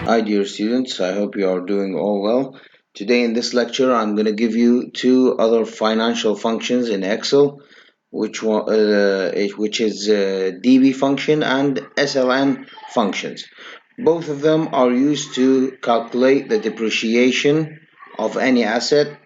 Hi dear students, I hope you are doing all well. Today in this lecture I'm going to give you two other financial functions in Excel, which is DB function and SLN functions. Both of them are used to calculate the depreciation of any asset,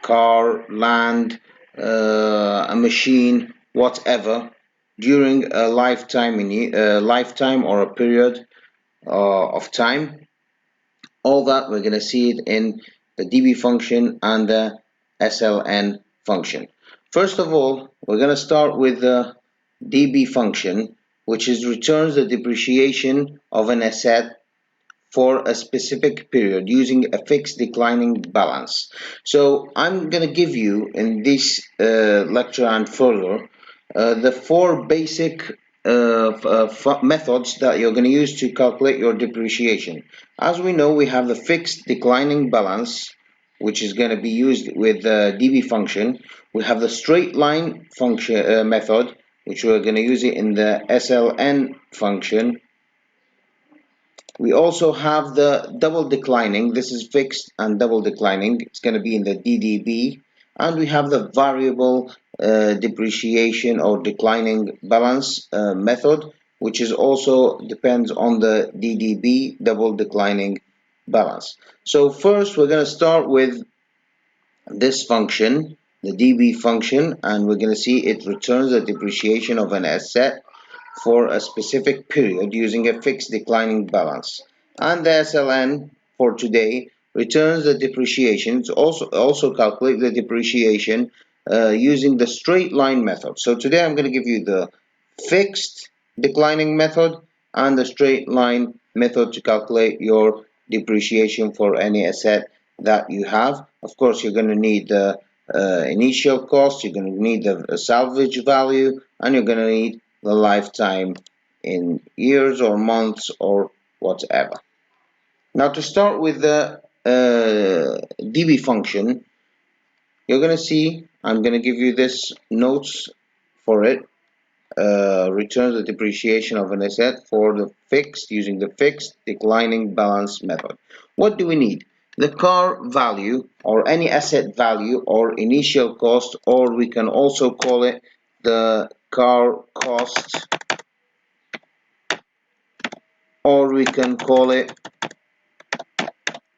car, land, a machine, whatever, during a lifetime or a period of time. All that we're going to see it in the DB function and the SLN function. First of all, we're going to start with the DB function, which is returns the depreciation of an asset for a specific period using a fixed declining balance. So I'm going to give you in this lecture and further the four basic methods that you're going to use to calculate your depreciation. As we know, we have the fixed declining balance, which is going to be used with the DB function. We have the straight line function method, which we're going to use it in the SLN function. We also have the double declining. This is fixed and double declining. It's going to be in the DDB. And we have the variable depreciation or declining balance method, which is also depends on the DDB, double declining balance. So first we're going to start with this function, the DB function, and we're going to see it returns the depreciation of an asset for a specific period using a fixed declining balance. And the SLN for today returns the depreciation. It's also calculate the depreciation using the straight line method. So today I'm going to give you the fixed declining method and the straight line method to calculate your depreciation for any asset that you have. Of course, you're going to need the initial cost, you're going to need the salvage value, and you're going to need the lifetime in years or months or whatever. Now to start with the DB function, you're going to see I'm going to give you this notes for it. Returns the depreciation of an asset for the fixed using the fixed declining balance method. What do we need? The car value or any asset value or initial cost, or we can also call it the car cost, or we can call it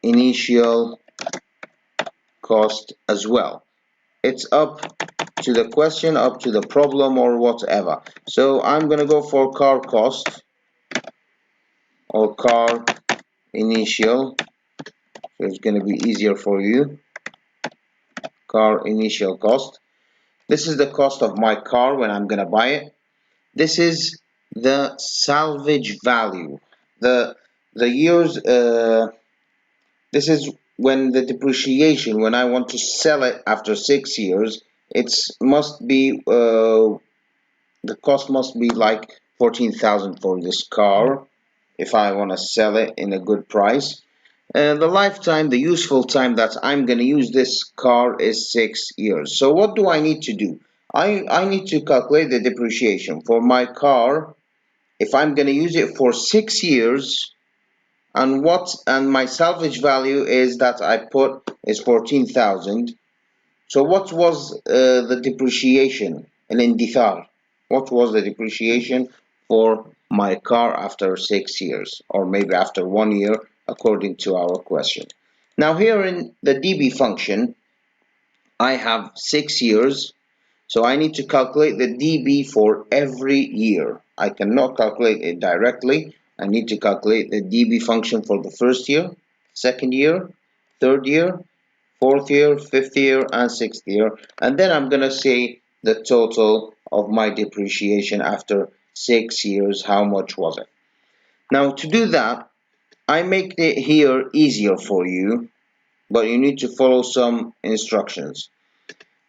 initial cost as well. It's up to the question, up to the problem or whatever. So I'm going to go for car cost or car initial. So it's going to be easier for you. Car initial cost. This is the cost of my car when I'm going to buy it. This is the salvage value. The years this is when the depreciation, when I want to sell it after 6 years, it's must be the cost must be like 14,000 for this car if I want to sell it in a good price. The lifetime, the useful time that I'm going to use this car is 6 years. So what do I need to do? I need to calculate the depreciation for my car if I'm going to use it for 6 years, and my salvage value is that I put is 14,000. So what was the depreciation in Indithar? What was the depreciation for my car after 6 years, or maybe after 1 year, according to our question? Now here in the DB function, I have 6 years, so I need to calculate the DB for every year. I cannot calculate it directly. I need to calculate the DB function for the first year, second year, third year, fourth year, fifth year, and sixth year. And then I'm going to say the total of my depreciation after 6 years, how much was it? Now to do that, I make it here easier for you, but you need to follow some instructions.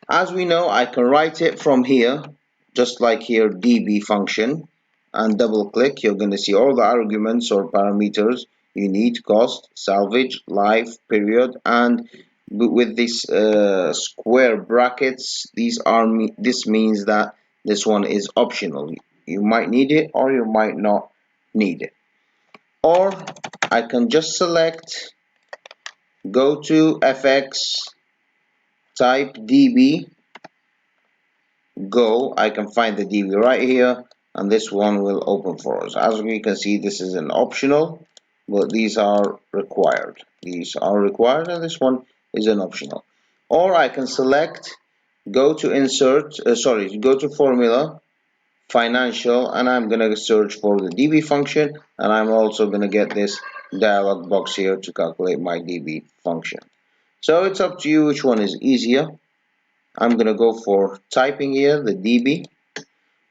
As we know, I can write it from here, just like here DB function, and double click. You're going to see all the arguments or parameters you need: cost, salvage, life, period, and with these square brackets, this means that this one is optional. You might need it or you might not need it. or I can just select, go to FX, type DB, go. I can find the DB right here, and this one will open for us. As we can see, this is an optional, but these are required. These are required, and this one is an optional. Or I can select, go to insert, go to formula, financial, and I'm gonna search for the DB function, and I'm also gonna get this dialog box here to calculate my DB function. So it's up to you which one is easier. I'm gonna go for typing here the DB.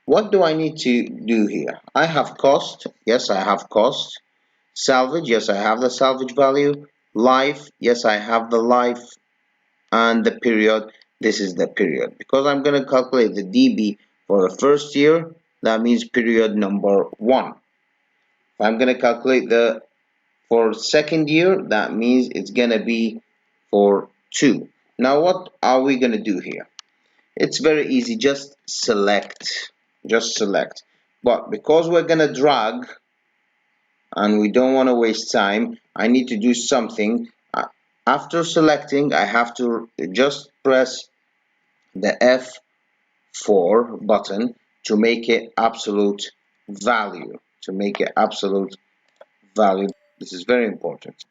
What do I need to do here? I have cost. Yes, I have cost. Salvage. Yes, I have the salvage value. Life. Yes, I have the life. And the period. This is the period. Because I'm going to calculate the DB for the first year, that means period number 1. If I'm going to calculate the for second year, that means it's going to be for 2. Now, what are we going to do here? It's very easy, just select. But because we're gonna drag and we don't want to waste time, I need to do something. After selecting, I have to just press the F4 button to make it absolute value. This is very important.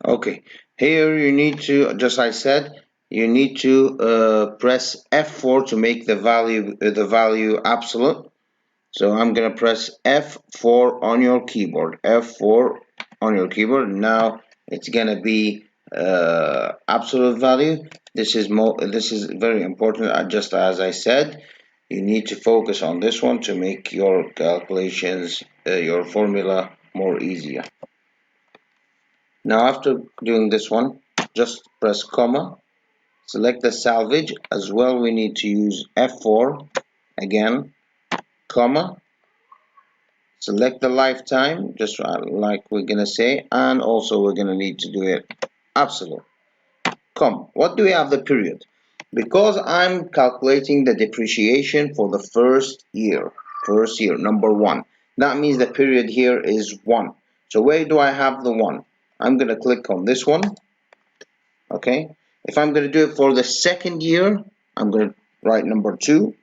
Okay, here you need to, just I said, you need to press F4 to make the value absolute. So I'm gonna press F4 on your keyboard. F4 on your keyboard. Now it's gonna be absolute value. This is very important. Just as I said, you need to focus on this one to make your calculations, your formula more easier. Now after doing this one, just press comma, select the salvage. As well, we need to use F4 again, comma, select the lifetime, just like we're gonna say, and also we're gonna need to do it absolute. What do we have the period? Because I'm calculating the depreciation for the first year, number 1. That means the period here is 1. So where do I have the 1? I'm gonna click on this one. Okay. If I'm gonna do it for the second year, I'm gonna write number 2.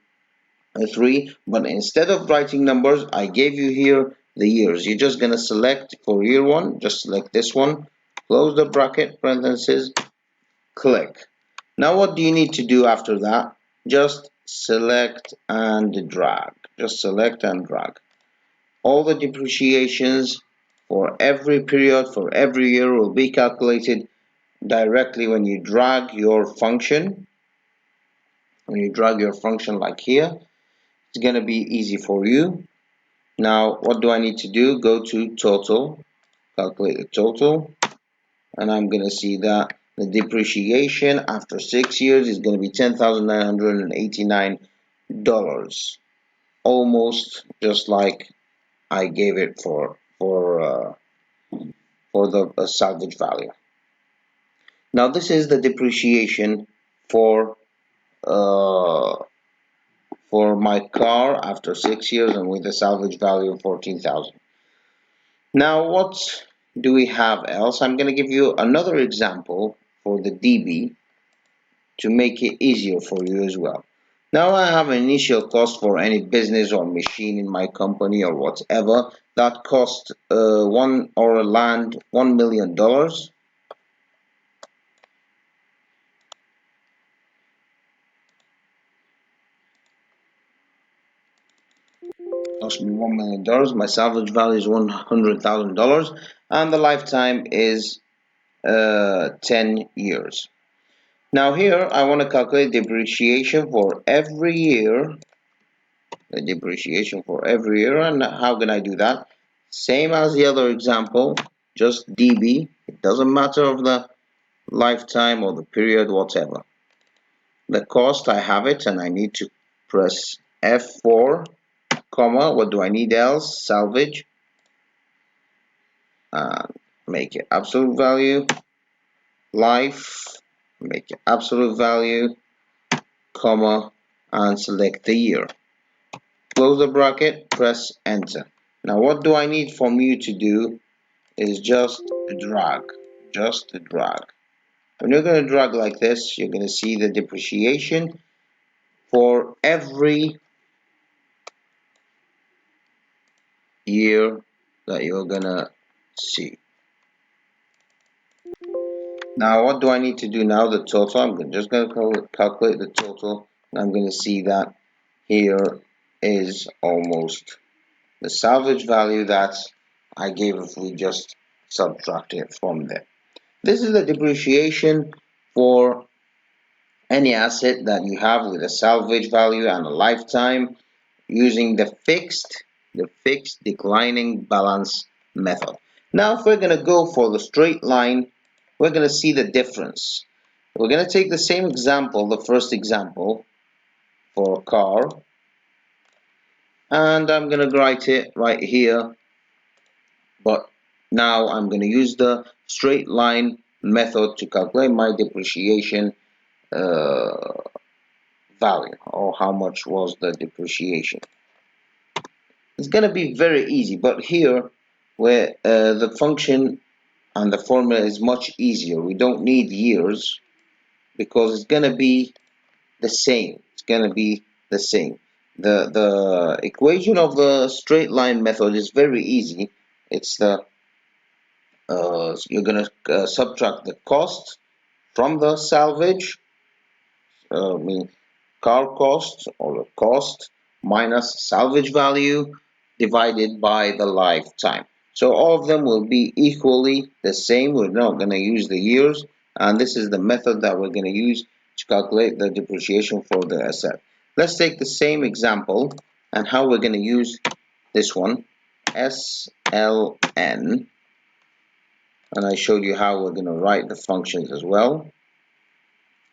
3, but instead of writing numbers, I gave you here the years. You're just gonna select for year 1, just select this one, close the bracket, parentheses, click. Now what do you need to do after that? Just select and drag. All the depreciations for every period, for every year, will be calculated directly when you drag your function. Like here, it's gonna be easy for you. Now, what do I need to do? Go to total, calculate the total, and I'm going to see that the depreciation after 6 years is going to be $10,989, almost just like I gave it for the salvage value. Now, this is the depreciation for my car after 6 years and with a salvage value of 14,000. Now, what do we have else? I'm going to give you another example for the DB to make it easier for you as well. Now, I have an initial cost for any business or machine in my company or whatever that cost land $1 million. Cost me $1 million. My salvage value is $100,000, and the lifetime is 10 years. Now here I want to calculate depreciation for every year. And how can I do that? Same as the other example, just DB. It doesn't matter of the lifetime or the period, whatever. The cost, I have it, and I need to press F4, comma, what do I need else? Salvage, make it absolute value. Life, make it absolute value, comma, and select the year. Close the bracket, press enter. Now what do I need from you to do is just drag. When you're going to drag like this, you're going to see the depreciation for every year that you're going to see. Now what do I need to do now? The total. I'm just going to calculate the total. And I'm going to see that here is almost the salvage value that I gave if we just subtract it from there. This is the depreciation for any asset that you have with a salvage value and a lifetime using the fixed declining balance method. Now if we're going to go for the straight line, we're going to see the difference. We're going to take the same example, the first example for a car, and I'm going to write it right here, but now I'm going to use the straight line method to calculate my depreciation value, or how much was the depreciation. It's going to be very easy, but here where the function and the formula is much easier, we don't need years because it's going to be the same. The equation of the straight line method is very easy. It's the you're going to subtract the cost from the salvage, mean car cost or cost minus salvage value divided by the lifetime. So all of them will be equally the same. We're not going to use the years, and this is the method that we're going to use to calculate the depreciation for the asset. Let's take the same example and how we're going to use this one, SLN, and I showed you how we're going to write the functions as well.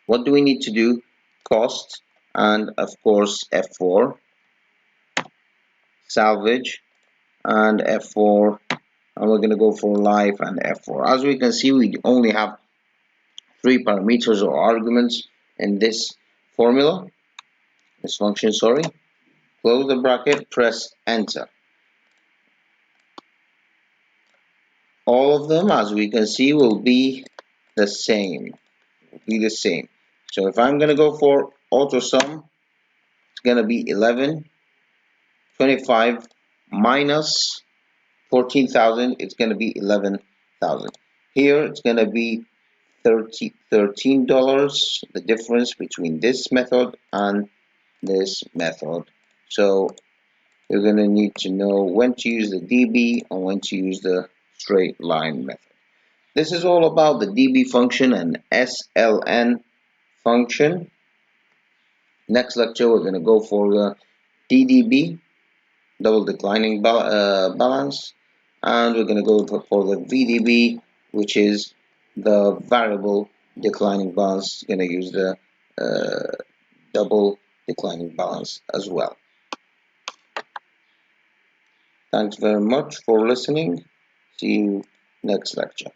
What do we need to do? Cost and of course F4, salvage and F4, and we're going to go for life and F4. As we can see, we only have 3 parameters or arguments in this formula, this function, sorry. Close the bracket, press enter. All of them, as we can see, will be the same. So if I'm going to go for auto sum, it's going to be 1125 minus 14,000. It's going to be 11,000. Here it's going to be $13, the difference between this method and this method. So you're going to need to know when to use the DB and when to use the straight line method. This is all about the DB function and SLN function. Next lecture we're going to go for the DDB, double declining balance, and we're going to go for the VDB, which is the variable declining balance. Going to use the double declining balance as well. Thanks very much for listening. See you next lecture.